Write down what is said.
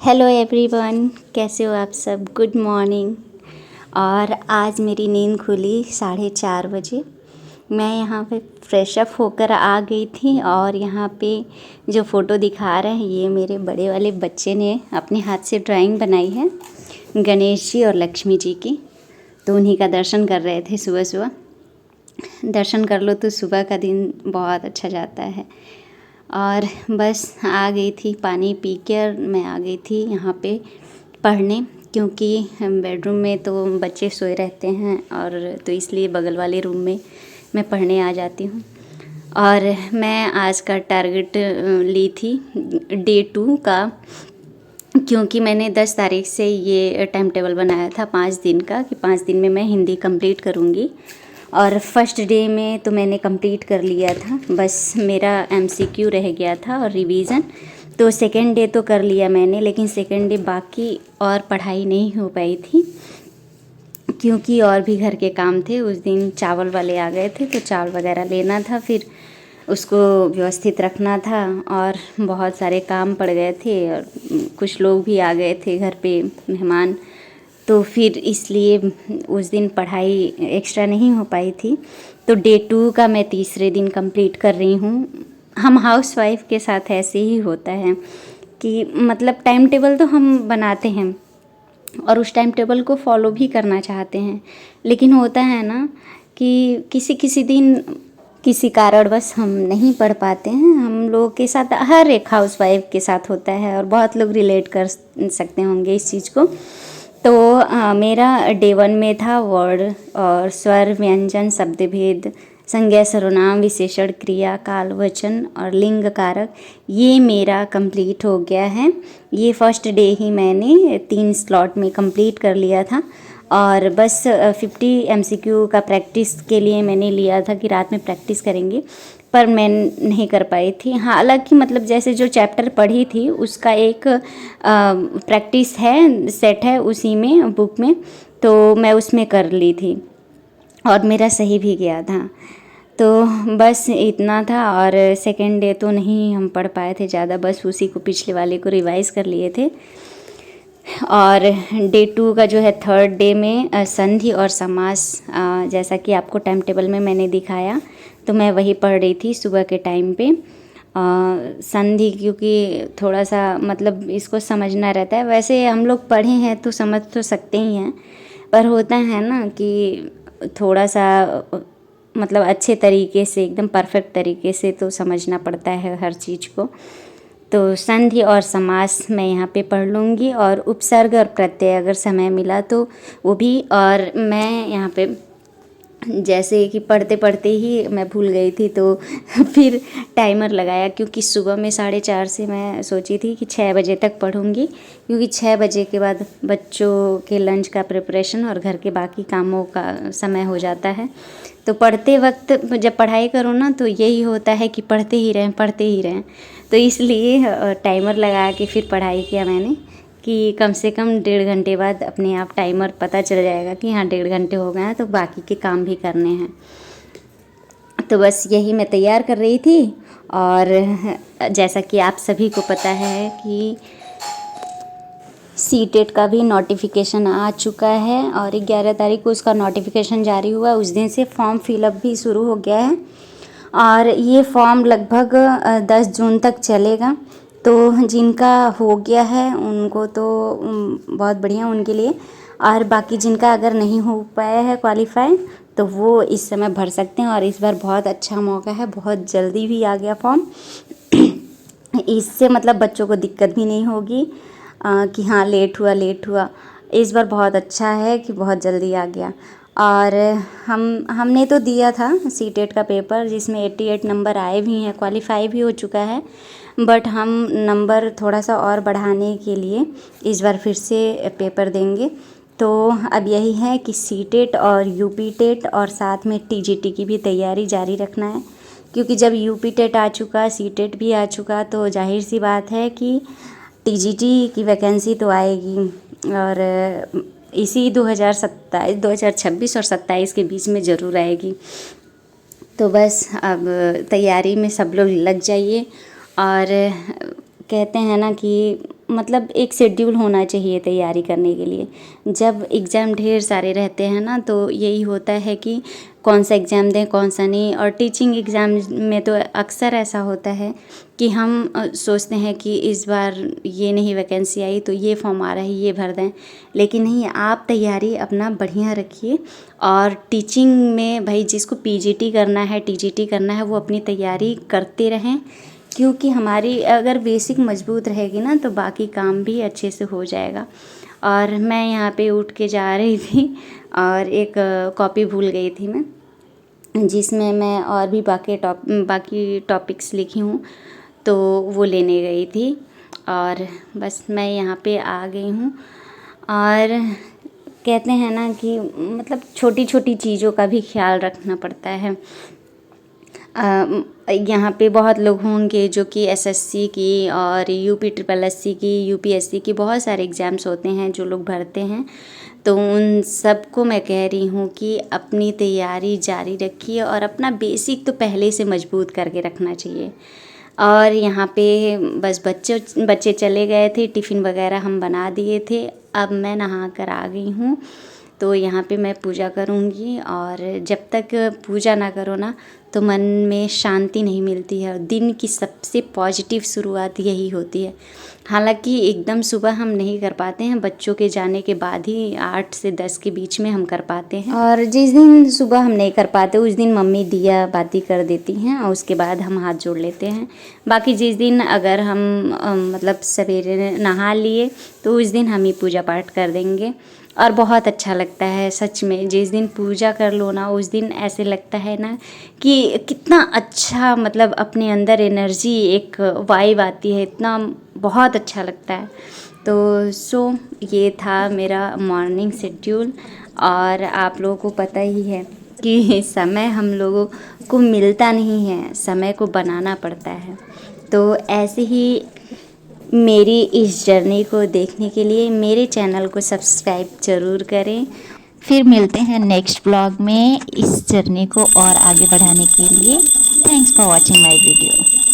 Hello everyone, कैसे हो आप सब। Good morning. और आज मेरी नींद खुली 4:30 बजे। मैं यहाँ पे फ्रेश अप होकर आ गई थी और यहाँ पे जो फ़ोटो दिखा रहे हैं ये मेरे बड़े वाले बच्चे ने अपने हाथ से ड्राइंग बनाई है, गणेश जी और लक्ष्मी जी की। तो उन्हीं का दर्शन कर रहे थे। सुबह सुबह दर्शन कर लो तो सुबह का दिन बहुत अच्छा जाता है। और बस आ गई थी, पानी पी कर मैं आ गई थी यहाँ पे पढ़ने, क्योंकि बेडरूम में तो बच्चे सोए रहते हैं और तो इसलिए बगल वाले रूम में मैं पढ़ने आ जाती हूँ। और मैं आज का टारगेट ली थी डे 2 का, क्योंकि मैंने 10 तारीख से ये टाइम टेबल बनाया था 5 दिन का, कि 5 दिन में मैं हिंदी कंप्लीट करूँगी। और फर्स्ट डे में तो मैंने कंप्लीट कर लिया था, बस मेरा एमसीक्यू रह गया था और रिवीजन। तो सेकेंड डे तो कर लिया मैंने, लेकिन सेकेंड डे बाकी और पढ़ाई नहीं हो पाई थी, क्योंकि और भी घर के काम थे। उस दिन चावल वाले आ गए थे तो चावल वगैरह लेना था, फिर उसको व्यवस्थित रखना था और बहुत सारे काम पड़ गए थे और कुछ लोग भी आ गए थे घर पे मेहमान। तो फिर इसलिए उस दिन पढ़ाई एक्स्ट्रा नहीं हो पाई थी। तो डे 2 का मैं तीसरे दिन कंप्लीट कर रही हूँ। हम हाउसवाइफ के साथ ऐसे ही होता है कि मतलब टाइम टेबल तो हम बनाते हैं और उस टाइम टेबल को फॉलो भी करना चाहते हैं, लेकिन होता है ना कि किसी किसी दिन किसी कारणवश हम नहीं पढ़ पाते हैं। हम लोगों के साथ, हर एक हाउसवाइफ के साथ होता है और बहुत लोग रिलेट कर सकते होंगे इस चीज़ को। तो मेरा डे 1 में था वर्ड और स्वर, व्यंजन, शब्द भेद, संज्ञा, सर्वनाम, विशेषण, क्रिया, काल, वचन और लिंग कारक। ये मेरा कंप्लीट हो गया है। ये फर्स्ट डे ही मैंने 3 स्लॉट में कंप्लीट कर लिया था। और बस 50 एमसीक्यू का प्रैक्टिस के लिए मैंने लिया था कि रात में प्रैक्टिस करेंगे, पर मैं नहीं कर पाई थी। हालांकि मतलब जैसे जो चैप्टर पढ़ी थी उसका एक प्रैक्टिस है, सेट है उसी में बुक में, तो मैं उसमें कर ली थी और मेरा सही भी गया था। तो बस इतना था। और सेकेंड डे तो नहीं हम पढ़ पाए थे ज़्यादा, बस उसी को पिछले वाले को रिवाइज कर लिए थे। और डे 2 का जो है थर्ड डे में संधि और समास, जैसा कि आपको टाइम टेबल में मैंने दिखाया, तो मैं वही पढ़ रही थी सुबह के टाइम पे। संधि क्योंकि थोड़ा सा मतलब इसको समझना रहता है। वैसे हम लोग पढ़े हैं तो समझ तो सकते ही हैं, पर होता है ना कि थोड़ा सा मतलब अच्छे तरीके से, एकदम परफेक्ट तरीके से तो समझना पड़ता है हर चीज़ को। तो संधि और समास मैं यहाँ पे पढ़ लूँगी, और उपसर्ग और प्रत्यय अगर समय मिला तो वो भी। और मैं यहाँ पे जैसे कि पढ़ते पढ़ते ही मैं भूल गई थी, तो फिर टाइमर लगाया, क्योंकि सुबह में 4:30 से मैं सोची थी कि 6 बजे तक पढ़ूँगी, क्योंकि 6 बजे के बाद बच्चों के लंच का प्रिपरेशन और घर के बाकी कामों का समय हो जाता है। तो पढ़ते वक्त जब पढ़ाई करो ना तो यही होता है कि पढ़ते ही रहें पढ़ते ही रहें। तो इसलिए टाइमर लगा के फिर पढ़ाई किया मैंने, कि कम से कम 1.5 घंटे बाद अपने आप टाइमर पता चल जाएगा कि हाँ 1.5 घंटे हो गए हैं, तो बाकी के काम भी करने हैं। तो बस यही मैं तैयार कर रही थी। और जैसा कि आप सभी को पता है कि सीटेट का भी नोटिफिकेशन आ चुका है और 11 तारीख को उसका नोटिफिकेशन जारी हुआ। उस दिन से फॉर्म फिलअप भी शुरू हो गया है और ये फॉर्म लगभग 10 जून तक चलेगा। तो जिनका हो गया है उनको तो बहुत बढ़िया उनके लिए, और बाकी जिनका अगर नहीं हो पाया है क्वालिफाई तो वो इस समय भर सकते हैं। और इस बार बहुत अच्छा मौका है, बहुत जल्दी भी आ गया फॉर्म। इससे मतलब बच्चों को दिक्कत भी नहीं होगी कि हाँ लेट हुआ। इस बार बहुत अच्छा है कि बहुत जल्दी आ गया। और हमने तो दिया था सीटेट का पेपर, जिसमें 88 नंबर आए भी हैं, क्वालिफाई भी हो चुका है। बट हम नंबर थोड़ा सा और बढ़ाने के लिए इस बार फिर से पेपर देंगे। तो अब यही है कि सीटेट और यूपी टेट और साथ में टीजीटी की भी तैयारी जारी रखना है, क्योंकि जब यूपी टेट आ चुका, सीटेट भी आ चुका, तो जाहिर सी बात है कि टीजीटी की वैकेंसी तो आएगी। और इसी 2026 और 27 के बीच में ज़रूर आएगी। तो बस अब तैयारी में सब लोग लग जाइए। और कहते हैं ना कि मतलब एक शेड्यूल होना चाहिए तैयारी करने के लिए। जब एग्ज़ाम ढेर सारे रहते हैं ना, तो यही होता है कि कौन सा एग्ज़ाम दें कौन सा नहीं। और टीचिंग एग्ज़ाम में तो अक्सर ऐसा होता है कि हम सोचते हैं कि इस बार ये नहीं वैकेंसी आई तो ये फॉर्म आ रहा है ये भर दें, लेकिन नहीं, आप तैयारी अपना बढ़िया रखिए। और टीचिंग में भाई जिसको पीजीटी करना है टीजीटी करना है वो अपनी तैयारी करते रहें, क्योंकि हमारी अगर बेसिक मजबूत रहेगी ना तो बाकी काम भी अच्छे से हो जाएगा। और मैं यहाँ पे उठ के जा रही थी और एक कॉपी भूल गई थी मैं, जिसमें मैं और भी बाकी टॉपिक्स लिखी हूँ, तो वो लेने गई थी। और बस मैं यहाँ पे आ गई हूँ। और कहते हैं ना कि मतलब छोटी छोटी चीज़ों का भी ख्याल रखना पड़ता है। यहाँ पे बहुत लोग होंगे जो कि एसएससी की और यूपीएससी की, यूपीएससी की बहुत सारे एग्ज़ाम्स होते हैं जो लोग भरते हैं। तो उन सबको मैं कह रही हूँ कि अपनी तैयारी जारी रखिए और अपना बेसिक तो पहले से मजबूत करके रखना चाहिए। और यहाँ पे बस बच्चे चले गए थे, टिफ़िन वगैरह हम बना दिए थे। अब मैं नहा कर आ गई हूँ, तो यहाँ पे मैं पूजा करूँगी। और जब तक पूजा ना करो ना तो मन में शांति नहीं मिलती है। दिन की सबसे पॉजिटिव शुरुआत यही होती है। हालांकि एकदम सुबह हम नहीं कर पाते हैं, बच्चों के जाने के बाद ही 8 से 10 के बीच में हम कर पाते हैं। और जिस दिन सुबह हम नहीं कर पाते उस दिन मम्मी दिया बाती कर देती हैं और उसके बाद हम हाथ जोड़ लेते हैं। बाकी जिस दिन अगर हम मतलब सवेरे नहा लिए तो उस दिन हम ही पूजा पाठ कर देंगे। और बहुत अच्छा लगता है सच में, जिस दिन पूजा कर लो ना उस दिन ऐसे लगता है ना कि कितना अच्छा, मतलब अपने अंदर एनर्जी एक वाइब आती है, इतना बहुत अच्छा लगता है। तो ये था मेरा मॉर्निंग शेड्यूल। और आप लोगों को पता ही है कि समय हम लोगों को मिलता नहीं है, समय को बनाना पड़ता है। तो ऐसे ही मेरी इस जर्नी को देखने के लिए मेरे चैनल को सब्सक्राइब ज़रूर करें। फिर मिलते हैं नेक्स्ट ब्लॉग में इस जर्नी को और आगे बढ़ाने के लिए। Thanks for watching my video.